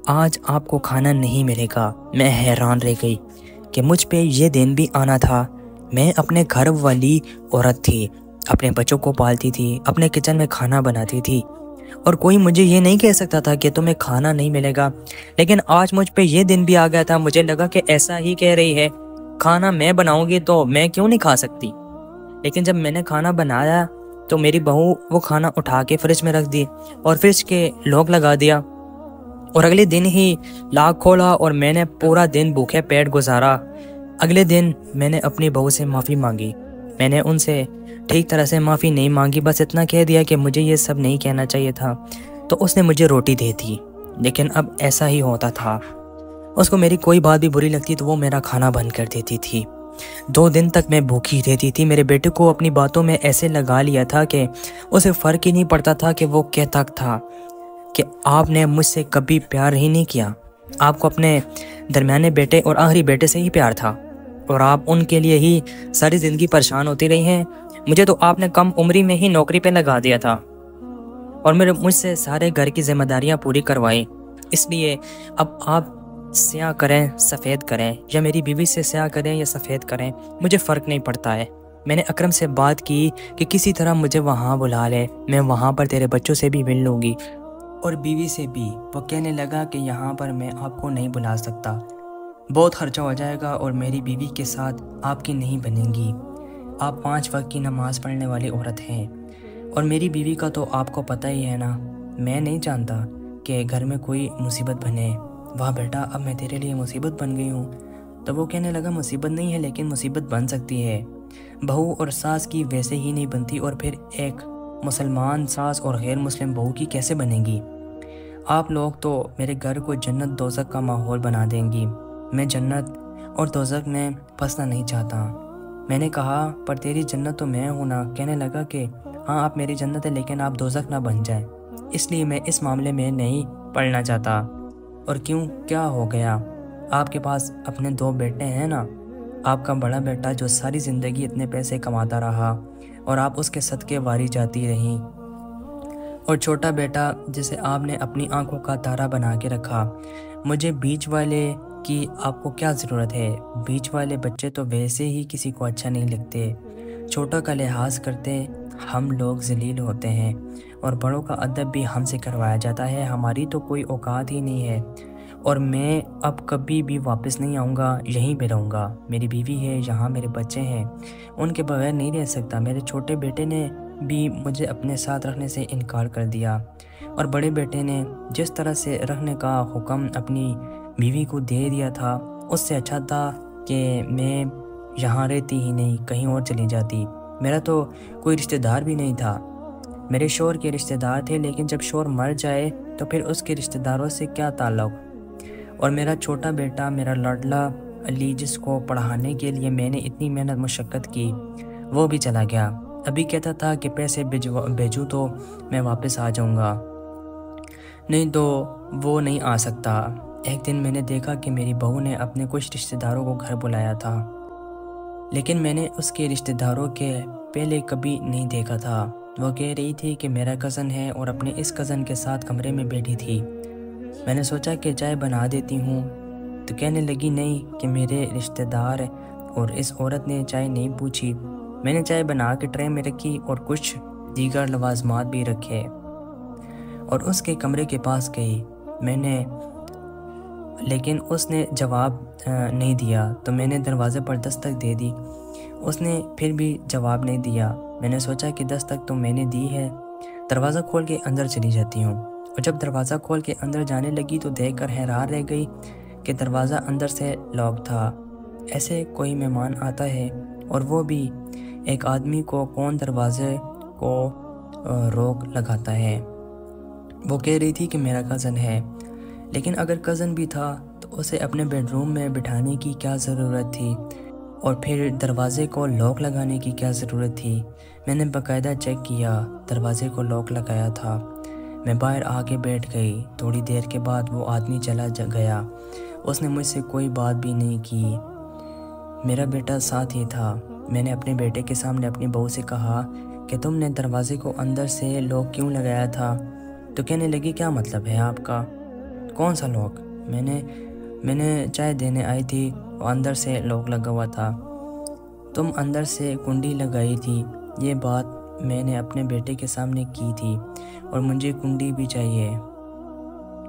آج آپ کو کھانا نہیں ملے گا۔ میں حیران رہ گئی کہ مجھ پہ یہ دن بھی آنا تھا۔ میں اپنے گھر والی عورت تھی، اپنے بچوں کو پالتی تھی، اپنے کچن میں کھانا بناتی تھی، اور کوئی مجھے یہ نہیں کہہ سکتا تھا کہ تمہیں کھانا نہیں ملے گا، لیکن آج مجھ پہ یہ دن بھی آ گیا تھا۔ مجھے لگا کہ ایسا ہی کہہ رہی ہے، کھانا میں بناؤں گی تو میں کیوں نہیں کھا سکتی، لیکن جب میں نے کھانا بنایا تو میری بہو وہ کھانا اٹھا کے فریج میں رکھ دی اور فریج کے لاک لگا دیا، اور اگلے دن ہی لاک کھولا اور میں نے پورا دن بھوکے پیٹ گزارا۔ اگلے دن میں نے اپنی بہو سے معافی مانگی۔ میں نے ان سے ٹھیک طرح سے معافی نہیں مانگی، بس اتنا کہہ دیا کہ مجھے یہ سب نہیں کہنا چاہیے تھا، تو اس نے مجھے روٹی دی تھی۔ لیکن اب ایسا ہی ہوتا تھا، اس کو میری کوئی بات بھی بری لگتی تو وہ میرا کھانا بند کر دیتی تھی۔ 2 دن تک میں بھوکی رہتی تھی۔ میرے بیٹے کو اپنی باتوں میں ایسے لگا لیا تھا کہ اسے فرق ہی نہیں پڑتا تھا کہ وہ کہتا تھا کہ آپ نے مجھ سے کبھی پیار ہی نہیں کیا، آپ کو اپنے درمیانے بیٹے اور آخری بیٹے سے ہی پیار تھا، اور آپ ان کے لیے ہی ساری زندگی پریشان ہوتی رہی ہیں۔ مجھے تو آپ نے کم عمری میں ہی نوکری پہ لگا دیا تھا اور مجھ سے سارے گھر کی ذمہ داریاں پوری کروائی۔ اس لیے اب آپ سیاہ کریں سفید کریں، یا میری بیوی سے سیاہ کریں یا سفید کریں، مجھے فرق نہیں پڑتا ہے۔ میں نے اکرم سے بات کی کہ کسی طرح مجھے وہاں بلا لے، میں وہاں پر تیرے بچوں سے بھی مل لوں گی اور بیوی سے بھی۔ وہ کہنے لگا کہ یہاں پر میں آپ کو نہیں بلا سکتا، بہت خرچہ ہو جائے گا اور میری بیوی کے ساتھ آپ کی نہیں بنے گی۔ آپ 5 وقت کی نماز پڑھنے والی عورت ہیں، اور میری بیوی کا تو آپ کو پتہ ہی ہے نا، میں نہیں چاہتا کہ گھر میں کوئی مصیبت بنے۔ واہ بیٹا، اب میں تیرے لیے مصیبت بن گئی ہوں۔ تو وہ کہنے لگا مصیبت نہیں ہے لیکن مصیبت بن سکتی ہے، بہو اور ساس کی ویسے ہی نہیں بنتی، اور پھر ایک مسلمان ساس اور غیر مسلم بہو کی کیسے بنے گی؟ آپ لوگ تو میرے گھر کو جنت دوزخ کا ماحول بنا دیں گی، میں جنت اور دوزخ میں پھنسنا نہیں چاہتا۔ میں نے کہا پر تیری جنت تو میں ہوں نا۔ کہنے لگا کہ ہاں آپ میری جنت ہے لیکن آپ دوزخ نہ بن جائیں، اس لیے میں اس معاملے میں نہیں پڑھنا چاہتا۔ اور کیوں، کیا ہو گیا؟ آپ کے پاس اپنے 2 بیٹے ہیں نا، آپ کا بڑا بیٹا جو ساری زندگی اتنے پیسے کماتا رہا اور آپ اس کے صدقے واری جاتی رہیں، اور چھوٹا بیٹا جسے آپ نے اپنی آنکھوں کا تارا بنا کے رکھا۔ مجھے بیچ والے کی آپ کو کیا ضرورت ہے؟ بیچ والے بچے تو ویسے ہی کسی کو اچھا نہیں لگتے، چھوٹا کا لحاظ کرتے ہم لوگ ذلیل ہوتے ہیں، اور بڑوں کا ادب بھی ہم سے کروایا جاتا ہے، ہماری تو کوئی اوقات ہی نہیں ہے، اور میں اب کبھی بھی واپس نہیں آؤں گا، یہیں پہ رہوں گا۔ میری بیوی ہے یہاں، میرے بچے ہیں، ان کے بغیر نہیں رہ سکتا۔ میرے چھوٹے بیٹے نے بھی مجھے اپنے ساتھ رکھنے سے انکار کر دیا، اور بڑے بیٹے نے جس طرح سے رکھنے کا حکم اپنی بیوی کو دے دیا تھا، اس سے اچھا تھا کہ میں یہاں رہتی ہی نہیں، کہیں اور چلی جاتی۔ میرا تو کوئی رشتہ دار بھی نہیں تھا، میرے شوہر کے رشتہ دار تھے، لیکن جب شوہر مر جائے تو پھر اس کے رشتہ داروں سے کیا تعلق؟ اور میرا چھوٹا بیٹا، میرا لاڈلا علی، جس کو پڑھانے کے لیے میں نے اتنی محنت مشقت کی، وہ بھی چلا گیا۔ ابھی کہتا تھا کہ پیسے بھیجوں تو میں واپس آ جاؤں گا، نہیں تو وہ نہیں آ سکتا۔ ایک دن میں نے دیکھا کہ میری بہو نے اپنے کچھ رشتہ داروں کو گھر بلایا تھا، لیکن میں نے اس کے رشتہ داروں کے پہلے کبھی نہیں دیکھا تھا۔ وہ کہہ رہی تھی کہ میرا کزن ہے اور اپنے اس کزن کے ساتھ کمرے میں بیٹھی تھی۔ میں نے سوچا کہ چائے بنا دیتی ہوں، تو کہنے لگی نہیں کہ میرے رشتہ دار، اور اس عورت نے چائے نہیں پوچھی۔ میں نے چائے بنا کے ٹرے میں رکھی اور کچھ دیگر لوازمات بھی رکھے اور اس کے کمرے کے پاس گئی۔ لیکن اس نے جواب نہیں دیا، تو میں نے دروازے پر دستک دے دی، اس نے پھر بھی جواب نہیں دیا۔ میں نے سوچا کہ دستک تو میں نے دی ہے، دروازہ کھول کے اندر چلی جاتی ہوں، اور جب دروازہ کھول کے اندر جانے لگی تو دیکھ کر حیران رہ گئی کہ دروازہ اندر سے لاک تھا۔ ایسے کوئی مہمان آتا ہے اور وہ بھی ایک آدمی کو کون دروازے کو روک لگاتا ہے؟ وہ کہہ رہی تھی کہ میرا کزن ہے، لیکن اگر کزن بھی تھا تو اسے اپنے بیڈ روم میں بٹھانے کی کیا ضرورت تھی، اور پھر دروازے کو لاک لگانے کی کیا ضرورت تھی؟ میں نے باقاعدہ چیک کیا، دروازے کو لاک لگایا تھا۔ میں باہر آ کے بیٹھ گئی۔ تھوڑی دیر کے بعد وہ آدمی چلا گیا، اس نے مجھ سے کوئی بات بھی نہیں کی۔ میرا بیٹا ساتھ ہی تھا۔ میں نے اپنے بیٹے کے سامنے اپنی بہو سے کہا کہ تم نے دروازے کو اندر سے لاک کیوں لگایا تھا؟ تو کہنے لگی کیا مطلب ہے آپ کا؟ کون سا لاک؟ میں نے چائے دینے آئی تھی، وہ اندر سے لاک لگا ہوا تھا، تم اندر سے کنڈی لگائی تھی۔ یہ بات میں نے اپنے بیٹے کے سامنے کی تھی اور مجھے کنڈی بھی چاہیے۔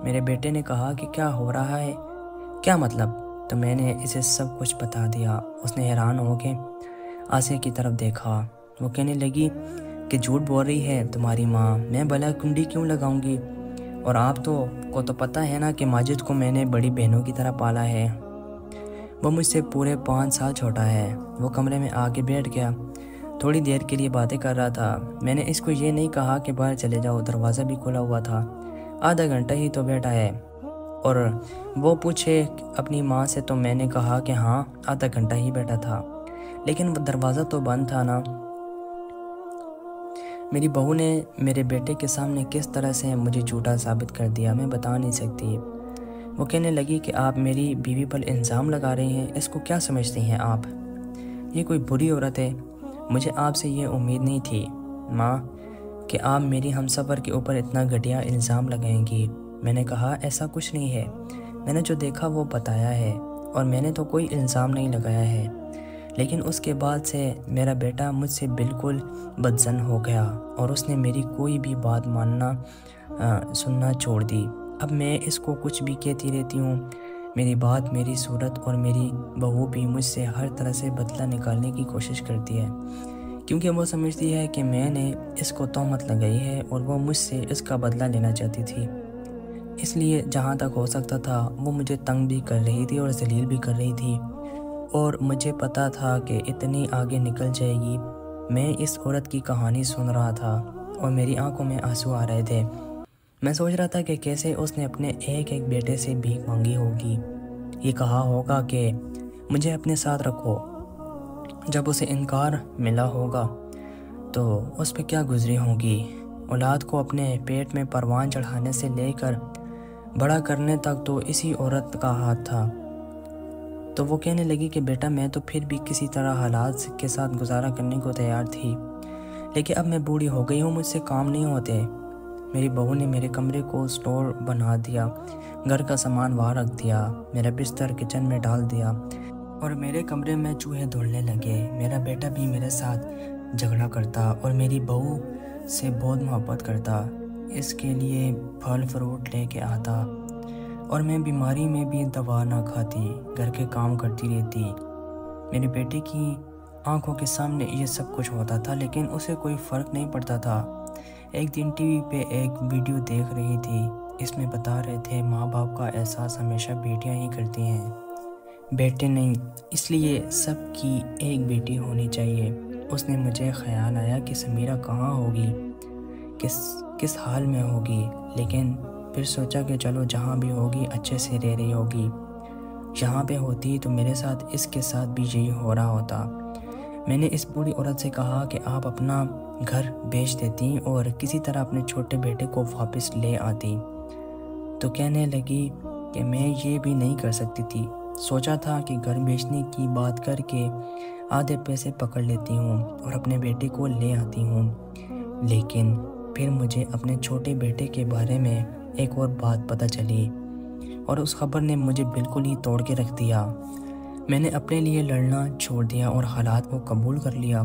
میرے بیٹے نے کہا کہ کیا ہو رہا ہے، کیا مطلب؟ تو میں نے اسے سب کچھ بتا دیا۔ اس نے حیران ہو کے آسیہ کی طرف دیکھا، وہ کہنے لگی کہ جھوٹ بول رہی ہے تمہاری ماں، میں بھلا کنڈی کیوں لگاؤں گی؟ اور آپ کو تو پتہ ہے نا کہ ماجد کو میں نے بڑی بہنوں کی طرح پالا ہے، وہ مجھ سے پورے 5 سال چھوٹا ہے۔ وہ کمرے میں آ کے بیٹھ گیا، تھوڑی دیر کے لیے باتیں کر رہا تھا۔ میں نے اس کو یہ نہیں کہا کہ باہر چلے جاؤ، دروازہ بھی کھلا ہوا تھا، آدھا گھنٹہ ہی تو بیٹھا ہے۔ اور وہ پوچھے اپنی ماں سے تو میں نے کہا کہ ہاں آدھا گھنٹہ ہی بیٹھا تھا، لیکن وہ دروازہ تو بند تھا نا۔ میری بہو نے میرے بیٹے کے سامنے کس طرح سے مجھے جھوٹا ثابت کر دیا میں بتا نہیں سکتی۔ وہ کہنے لگی کہ آپ میری بیوی پر الزام لگا رہی ہیں، اس کو کیا سمجھتی ہیں آپ؟ یہ کوئی بری عورت ہے، مجھے آپ سے یہ امید نہیں تھی ماں کہ آپ میری ہمسفر کے اوپر اتنا گھٹیا الزام لگائیں گی۔ میں نے کہا ایسا کچھ نہیں ہے، میں نے جو دیکھا وہ بتایا ہے، اور میں نے تو کوئی الزام نہیں لگایا ہے۔ لیکن اس کے بعد سے میرا بیٹا مجھ سے بالکل بدظن ہو گیا، اور اس نے میری کوئی بھی بات ماننا سننا چھوڑ دی۔ اب میں اس کو کچھ بھی کہتی رہتی ہوں، میری بات، میری صورت، اور میری بہو بھی مجھ سے ہر طرح سے بدلہ نکالنے کی کوشش کرتی ہے، کیونکہ وہ سمجھتی ہے کہ میں نے اس کو تہمت لگائی ہے اور وہ مجھ سے اس کا بدلہ لینا چاہتی تھی۔ اس لیے جہاں تک ہو سکتا تھا وہ مجھے تنگ بھی کر رہی تھی اور ذلیل بھی کر رہی تھی، اور مجھے پتا تھا کہ اتنی آگے نکل جائے گی۔ میں اس عورت کی کہانی سن رہا تھا اور میری آنکھوں میں آنسو آ رہے تھے۔ میں سوچ رہا تھا کہ کیسے اس نے اپنے ایک ایک بیٹے سے بھیک مانگی ہوگی، یہ کہا ہوگا کہ مجھے اپنے ساتھ رکھو۔ جب اسے انکار ملا ہوگا تو اس پہ کیا گزری ہوگی۔ اولاد کو اپنے پیٹ میں پروان چڑھانے سے لے کر بڑا کرنے تک تو اسی عورت کا ہاتھ تھا۔ تو وہ کہنے لگی کہ بیٹا میں تو پھر بھی کسی طرح حالات کے ساتھ گزارا کرنے کو تیار تھی، لیکن اب میں بوڑھی ہو گئی ہوں، مجھ سے کام نہیں ہوتے۔ میری بہو نے میرے کمرے کو سٹور بنا دیا، گھر کا سامان وہاں رکھ دیا، میرا بستر کچن میں ڈال دیا، اور میرے کمرے میں چوہے دھونے لگے۔ میرا بیٹا بھی میرے ساتھ جھگڑا کرتا اور میری بہو سے بہت محبت کرتا، اس کے لیے پھل فروٹ لے کے آتا، اور میں بیماری میں بھی دوا نہ کھاتی، گھر کے کام کرتی رہتی۔ میرے بیٹے کی آنکھوں کے سامنے یہ سب کچھ ہوتا تھا، لیکن اسے کوئی فرق نہیں پڑتا تھا۔ ایک دن ٹی وی پہ ایک ویڈیو دیکھ رہی تھی، اس میں بتا رہے تھے ماں باپ کا احساس ہمیشہ بیٹیاں ہی کرتی ہیں، بیٹے نہیں، اس لیے سب کی ایک بیٹی ہونی چاہیے۔ اس نے مجھے خیال آیا کہ سمیرہ کہاں ہوگی، کس حال میں ہوگی، لیکن پھر سوچا کہ چلو جہاں بھی ہوگی اچھے سے رہ رہی ہوگی، یہاں پہ ہوتی تو میرے ساتھ اس کے ساتھ بھی یہی ہو رہا ہوتا۔ میں نے اس بوڑھی عورت سے کہا کہ آپ اپنا گھر بیچ دیتی اور کسی طرح اپنے چھوٹے بیٹے کو واپس لے آتی، تو کہنے لگی کہ میں یہ بھی نہیں کر سکتی تھی، سوچا تھا کہ گھر بیچنے کی بات کر کے آدھے پیسے پکڑ لیتی ہوں اور اپنے بیٹے کو لے آتی ہوں، لیکن پھر مجھے اپنے چھوٹے بیٹے کے بارے میں ایک اور بات پتہ چلی، اور اس خبر نے مجھے بالکل ہی توڑ کے رکھ دیا۔ میں نے اپنے لیے لڑنا چھوڑ دیا اور حالات کو قبول کر لیا۔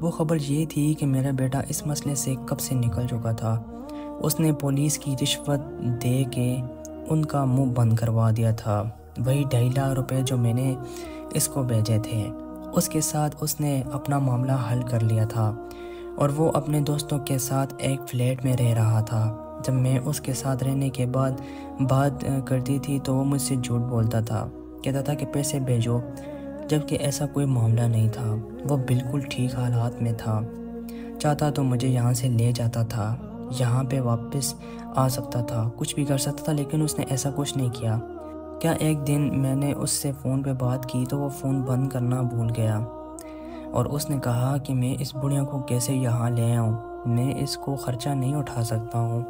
وہ خبر یہ تھی کہ میرا بیٹا اس مسئلے سے کب سے نکل چکا تھا، اس نے پولیس کی رشوت دے کے ان کا منہ بند کروا دیا تھا، وہی 2.5 لاکھ روپے جو میں نے اس کو بھیجے تھے، اس کے ساتھ اس نے اپنا معاملہ حل کر لیا تھا، اور وہ اپنے دوستوں کے ساتھ ایک فلیٹ میں رہ رہا تھا۔ جب میں اس کے ساتھ رہنے کے بعد بات کرتی تھی تو وہ مجھ سے جھوٹ بولتا تھا، کہتا تھا کہ پیسے بھیجو، جبکہ ایسا کوئی معاملہ نہیں تھا، وہ بالکل ٹھیک حالات میں تھا، چاہتا تو مجھے یہاں سے لے جاتا تھا، یہاں پہ واپس آ سکتا تھا، کچھ بھی کر سکتا تھا، لیکن اس نے ایسا کچھ نہیں کیا۔ کیا ایک دن میں نے اس سے فون پہ بات کی تو وہ فون بند کرنا بھول گیا، اور اس نے کہا کہ میں اس بڑھیا کو کیسے یہاں لے آؤں، میں اس کو خرچہ نہیں اٹھا سکتا ہوں،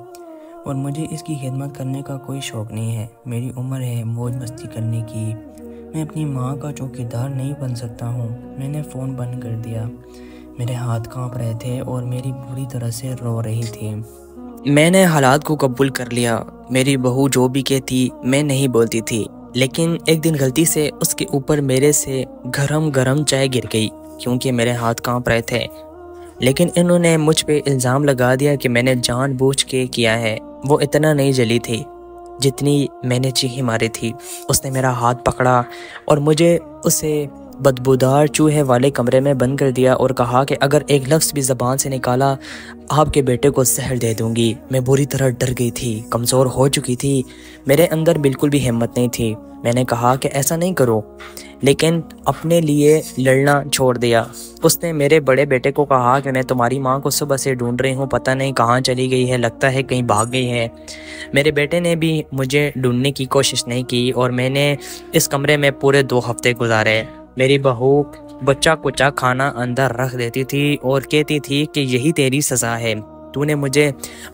اور مجھے اس کی خدمت کرنے کا کوئی شوق نہیں ہے، میری عمر ہے موج مستی کرنے کی، میں اپنی ماں کا چوکیدار نہیں بن سکتا ہوں۔ میں نے فون بند کر دیا، میرے ہاتھ کانپ رہے تھے اور میری بری طرح سے رو رہی تھی۔ میں نے حالات کو قبول کر لیا، میری بہو جو بھی کہتی میں نہیں بولتی تھی، لیکن ایک دن غلطی سے اس کے اوپر میرے سے گرم چائے گر گئی، کیونکہ میرے ہاتھ کانپ رہے تھے، لیکن انہوں نے مجھ پہ الزام لگا دیا کہ میں نے جان بوجھ کے کیا ہے۔ وہ اتنا نہیں جلی تھی جتنی میں نے چیخی ماری تھی۔ اس نے میرا ہاتھ پکڑا اور مجھے اسے بدبودار چوہے والے کمرے میں بند کر دیا اور کہا کہ اگر ایک لفظ بھی زبان سے نکالا آپ کے بیٹے کو زہر دے دوں گی۔ میں بری طرح ڈر گئی تھی، کمزور ہو چکی تھی، میرے اندر بالکل بھی ہمت نہیں تھی۔ میں نے کہا کہ ایسا نہیں کرو، لیکن اپنے لیے لڑنا چھوڑ دیا۔ اس نے میرے بڑے بیٹے کو کہا کہ میں تمہاری ماں کو صبح سے ڈھونڈ رہی ہوں، پتہ نہیں کہاں چلی گئی ہے، لگتا ہے کہیں بھاگ گئی ہے۔ میرے بیٹے نے بھی مجھے ڈھونڈنے کی کوشش نہیں کی اور میں نے اس کمرے میں پورے 2 ہفتے گزارے۔ میری بہو بچہ کچا کھانا اندر رکھ دیتی تھی اور کہتی تھی کہ یہی تیری سزا ہے، تو نے مجھے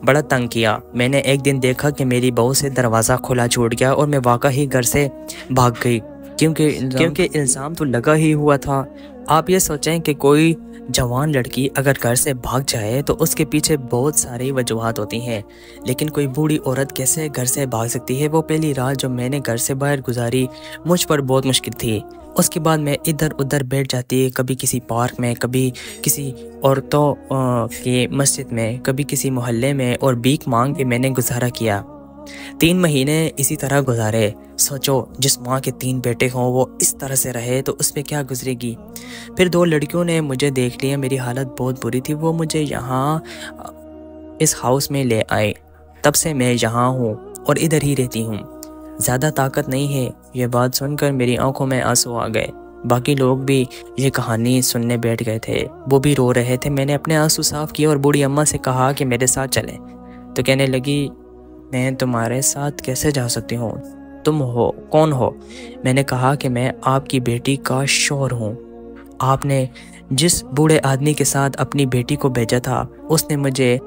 بڑا تنگ کیا۔ میں نے ایک دن دیکھا کہ میری بہو سے دروازہ کھلا چھوڑ گیا اور میں واقعی گھر سے بھاگ گئی، کیونکہ الزام تو لگا ہی ہوا تھا۔ آپ یہ سوچیں کہ کوئی جوان لڑکی اگر گھر سے بھاگ جائے تو اس کے پیچھے بہت ساری وجوہات ہوتی ہیں، لیکن کوئی بوڑھی عورت کیسے گھر سے بھاگ سکتی ہے؟ وہ پہلی رات جو میں نے گھر سے باہر گزاری مجھ پر بہت مشکل تھی۔ اس کے بعد میں ادھر ادھر بیٹھ جاتی، کبھی کسی پارک میں، کبھی کسی عورتوں کی مسجد میں، کبھی کسی محلے میں، اور بھیک مانگ کے میں نے گزارا کیا۔ 3 مہینے اسی طرح گزارے۔ سوچو جس ماں کے 3 بیٹے ہوں وہ اس طرح سے رہے تو اس پہ کیا گزرے گی۔ پھر 2 لڑکیوں نے مجھے دیکھ لیا، میری حالت بہت بری تھی، وہ مجھے یہاں اس ہاؤس میں لے آئے۔ تب سے میں یہاں ہوں اور ادھر ہی رہتی ہوں۔ زیادہ طاقت نہیں ہے۔ یہ بات سن کر میری آنکھوں میں آنسو آ گئے۔ باقی لوگ بھی یہ کہانی سننے بیٹھ گئے تھے، وہ بھی رو رہے تھے۔ میں نے اپنے آنسو صاف کیے اور بوڑھی اماں سے کہا کہ میرے ساتھ چلیں، تو کہنے لگی میں تمہارے ساتھ کیسے جا سکتی ہوں؟ تم کون ہو؟ میں نے کہا کہ میں آپ کی بیٹی کا شوہر ہوں۔ آپ نے جس بوڑھے آدمی کے ساتھ اپنی بیٹی کو بھیجا تھا اس نے مجھے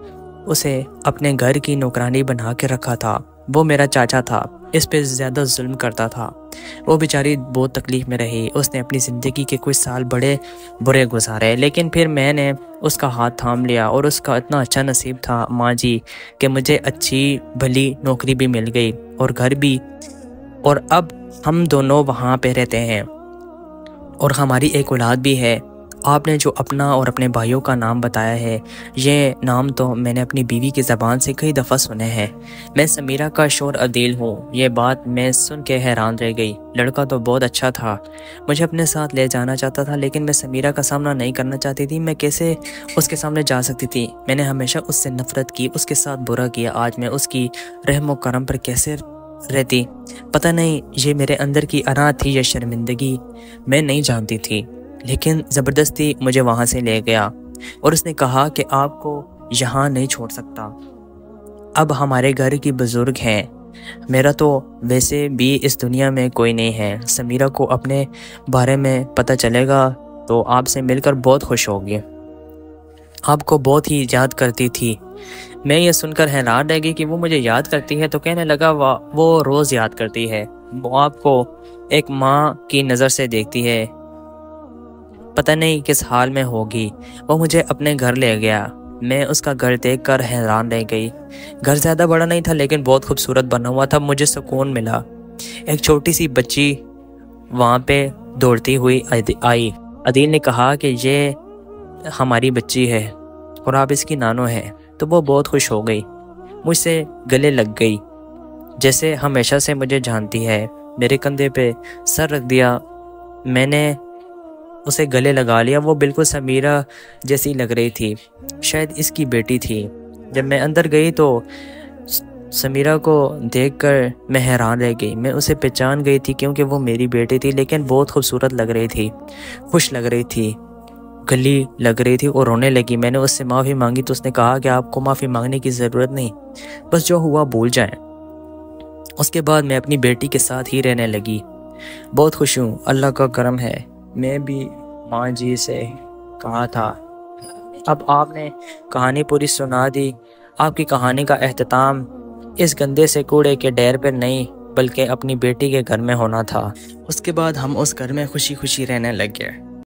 اسے اپنے گھر کی نوکرانی بنا کے رکھا تھا۔ وہ میرا چاچا تھا، اس پہ زیادہ ظلم کرتا تھا۔ وہ بیچاری بہت تکلیف میں رہی، اس نے اپنی زندگی کے کچھ سال بڑے برے گزارے، لیکن پھر میں نے اس کا ہاتھ تھام لیا اور اس کا اتنا اچھا نصیب تھا ماں جی کہ مجھے اچھی بھلی نوکری بھی مل گئی اور گھر بھی، اور اب ہم دونوں وہاں پہ رہتے ہیں اور ہماری ایک اولاد بھی ہے۔ آپ نے جو اپنا اور اپنے بھائیوں کا نام بتایا ہے، یہ نام تو میں نے اپنی بیوی کی زبان سے کئی دفعہ سنے ہیں۔ میں سمیرہ کا شوہر عدیل ہوں۔ یہ بات میں سن کے حیران رہ گئی۔ لڑکا تو بہت اچھا تھا، مجھے اپنے ساتھ لے جانا چاہتا تھا، لیکن میں سمیرہ کا سامنا نہیں کرنا چاہتی تھی۔ میں کیسے اس کے سامنے جا سکتی تھی؟ میں نے ہمیشہ اس سے نفرت کی، اس کے ساتھ برا کیا۔ آج میں اس کی رحم و کرم پر کیسے رہتی؟ پتہ نہیں یہ میرے اندر کی انا تھی یا شرمندگی، میں نہیں جانتی تھی، لیکن زبردستی مجھے وہاں سے لے گیا اور اس نے کہا کہ آپ کو یہاں نہیں چھوڑ سکتا، اب ہمارے گھر کی بزرگ ہیں، میرا تو ویسے بھی اس دنیا میں کوئی نہیں ہے، سمیرہ کو اپنے بارے میں پتہ چلے گا تو آپ سے مل کر بہت خوش ہوگی، آپ کو بہت ہی یاد کرتی تھی۔ میں یہ سن کر حیران رہ گئی کہ وہ مجھے یاد کرتی ہے، تو کہنے لگا وہ روز یاد کرتی ہے، وہ آپ کو ایک ماں کی نظر سے دیکھتی ہے، پتہ نہیں کس حال میں ہوگی۔ وہ مجھے اپنے گھر لے گیا، میں اس کا گھر دیکھ کر حیران رہ گئی۔ گھر زیادہ بڑا نہیں تھا لیکن بہت خوبصورت بنا ہوا تھا، مجھے سکون ملا۔ ایک چھوٹی سی بچی وہاں پہ دوڑتی ہوئی آئی۔ عدیل نے کہا کہ یہ ہماری بچی ہے اور آپ اس کی نانو ہیں، تو وہ بہت خوش ہو گئی، مجھ سے گلے لگ گئی جیسے ہمیشہ سے مجھے جانتی ہے۔ میرے کندھے پہ سر رکھ دیا، میں نے اسے گلے لگا لیا۔ وہ بالکل سمیرہ جیسی لگ رہی تھی، شاید اس کی بیٹی تھی۔ جب میں اندر گئی تو سمیرہ کو دیکھ کر میں حیران رہ گئی، میں اسے پہچان گئی تھی کیونکہ وہ میری بیٹی تھی، لیکن بہت خوبصورت لگ رہی تھی، خوش لگ رہی تھی، گلی لگ رہی تھی اور رونے لگی۔ میں نے اس سے معافی مانگی تو اس نے کہا کہ آپ کو معافی مانگنے کی ضرورت نہیں، بس جو ہوا بھول جائیں۔ اس کے بعد میں اپنی بیٹی کے ساتھ ہی رہنے لگی۔ بہت خوش ہوں، اللہ کا کرم ہے۔ میں بھی ماں جی سے کہا تھا۔ اب آپ نے کہانی پوری سنا دی۔ آپ کی کہانی کا اختتام اس گندے سے کوڑے کے ڈھیر پر نہیں بلکہ اپنی بیٹی کے گھر میں ہونا تھا۔ اس کے بعد ہم اس گھر میں خوشی خوشی رہنے لگ گئے۔